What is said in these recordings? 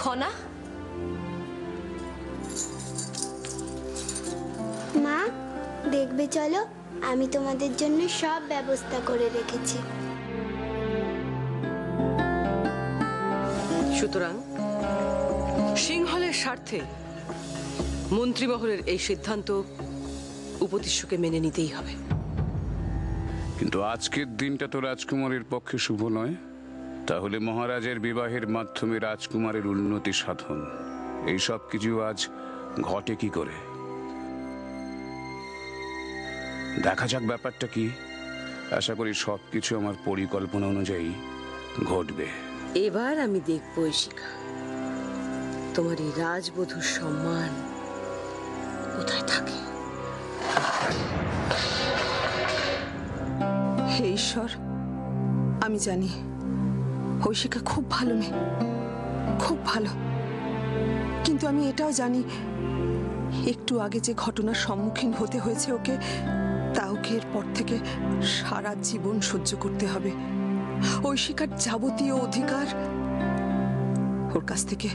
খনা, মা দেখবে চলো, আমি তোমাদের জন্য সব ব্যবস্থা করে রেখেছি। সুতরাং সিংহলের স্বার্থে মন্ত্রীমহলের এই সিদ্ধান্ত উপদেশ্যকে মেনে নিতেই হবে। কিন্তু আজকের দিনটা তো রাজকুমারীর পক্ষে শুভ নয়। তাহলে মহারাজের বিবাহের মাধ্যমে রাজকুমারের উন্নতি সাধন, এই সব কিছু আজ ঘটে কি করে? দেখা যাক ব্যাপারটা কি। আশা করি সবকিছু আমার পরিকল্পনা অনুযায়ী ঘটবে। এবার আমি দেখব ঈশিকা, তোমার এই রাজবধূর সম্মান কোথায় থাকে। হে ঈশ্বর, আমি জানি ঐশিকা খুব ভালো মেয়ে, খুব ভালো। কিন্তু আমি এটাও জানি একটু আগে যে ঘটনার সম্মুখীন হতে হয়েছে ওকে, তা ওকে এরপর থেকে সারা জীবন সহ্য করতে হবে। ঐশিকার যাবতীয় অধিকার ওর কাছ থেকে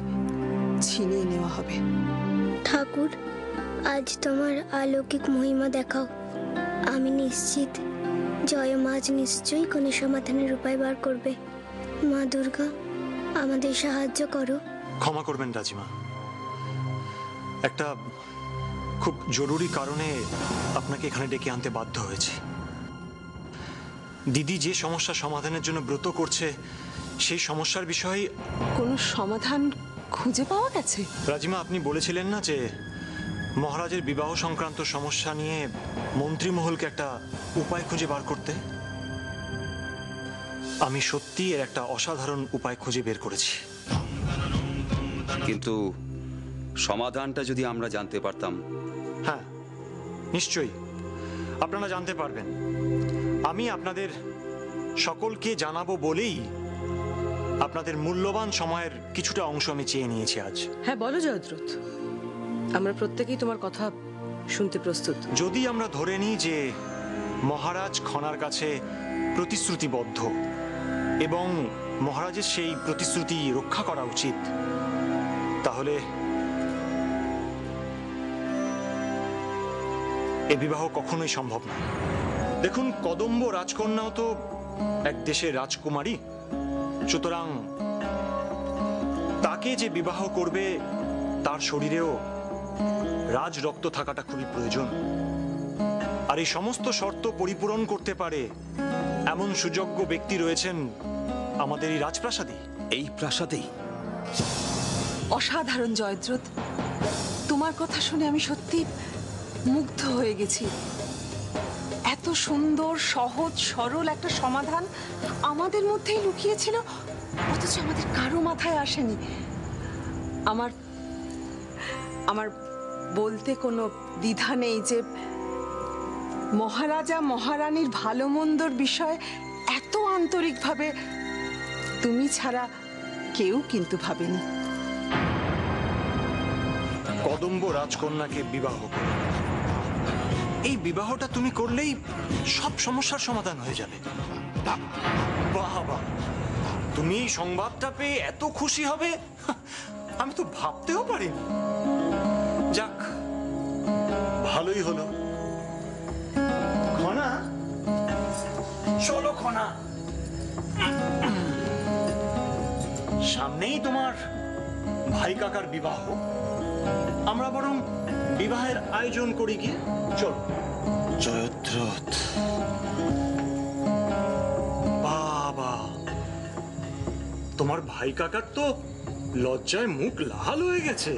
ছিনিয়ে নেওয়া হবে। ঠাকুর, আজ তোমার অলৌকিক মহিমা দেখাও। আমি নিশ্চিত জয়ম আজ নিশ্চয়ই কোনো সমাধানের উপায় বার করবে। মা দুর্গা, আমাদের সাহায্য করো। ক্ষমা করবেন রাজিমা, একটা খুব জরুরি কারণে আপনাকে এখানে ডেকে আনতে বাধ্য হয়েছি। দিদি যে সমস্যা সমাধানের জন্য ব্রত করছে, সেই সমস্যার বিষয়ে কোনো সমাধান খুঁজে পাওয়া গেছে? রাজিমা, আপনি বলেছিলেন না যে মহারাজের বিবাহ সংক্রান্ত সমস্যা নিয়ে মন্ত্রীমহলকে একটা উপায় খুঁজে বার করতে? আমি সত্যি এর একটা অসাধারণ উপায় খুঁজে বের করেছি। কিন্তু সমাধানটা যদি আমরা জানতে পারতাম। হ্যাঁ, নিশ্চয়ই আপনারা জানতে পারবেন। আমি আপনাদের সকলকে জানাবো বলেই আপনাদের মূল্যবান সময়ের কিছুটা অংশ আমি চেয়ে নিয়েছি আজ। হ্যাঁ বলো জয়দ্রথ, আমরা প্রত্যেকেই তোমার কথা শুনতে প্রস্তুত। যদি আমরা ধরে নিই যে মহারাজ খনার কাছে প্রতিশ্রুতিবদ্ধ এবং মহারাজের সেই প্রতিশ্রুতি রক্ষা করা উচিত, তাহলে এ বিবাহ কখনোই সম্ভব নয়। দেখুন, কদম্ব রাজকন্যাও তো এক দেশের রাজকুমারী, সুতরাং তাকে যে বিবাহ করবে তার শরীরেও রাজ রক্ত থাকাটা খুবই প্রয়োজন। আর এই সমস্ত শর্ত পরিপূরণ করতে পারে এমন সুযোগ্য ব্যক্তি রয়েছেন আমাদের এই রাজপ্রাসাদে। এই প্রাসাদেই? অসাধারণ জয়দ্রথ, তোমার কথা শুনে আমি সত্যি মুগ্ধ হয়ে গেছি। এত সুন্দর, সহজ, সরল একটা সমাধান আমাদের মধ্যেই লুকিয়েছিল, অথচ আমাদের কারো মাথায় আসেনি। আমার আমার বলতে কোনো দ্বিধা নেই যে মহারাজা মহারানীর ভালো মন্দর বিষয়ে এত আন্তরিকভাবে তুমি ছাড়া কেউ কিন্তু ভাবেনি। কদম্ব রাজকন্যাকে বিবাহ করো, এই বিবাহটা তুমি করলেই সব সমস্যার সমাধান হয়ে যাবে। বাহ বাহ, তুমি এই সংবাদটা পেয়ে এত খুশি হবে আমি তো ভাবতেও পারিনি। যাক, ভালোই হলো। খনা, চলো খনা, সামনেই তোমার ভাই কাকার বিবাহ, আমরা বরং বিবাহের আয়োজন করি গিয়ে। চল। জয়দ্রথ, বাবা, তোমার ভাই কাকার তো লজ্জায় মুখ লাল হয়ে গেছে।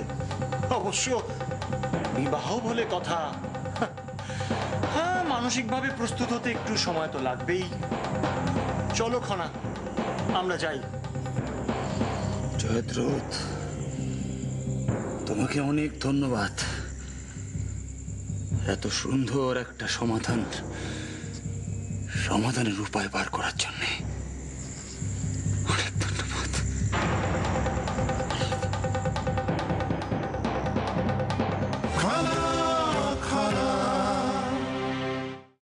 অবশ্য বিবাহ বলে কথা, হ্যাঁ, মানসিকভাবে প্রস্তুত হতে একটু সময় তো লাগবেই। চলো খনা, আমরা যাই। জয়দ্রথ, তোমাকে অনেক ধন্যবাদ এত সুন্দর একটা সমাধানের উপায় বার করার জন্যে।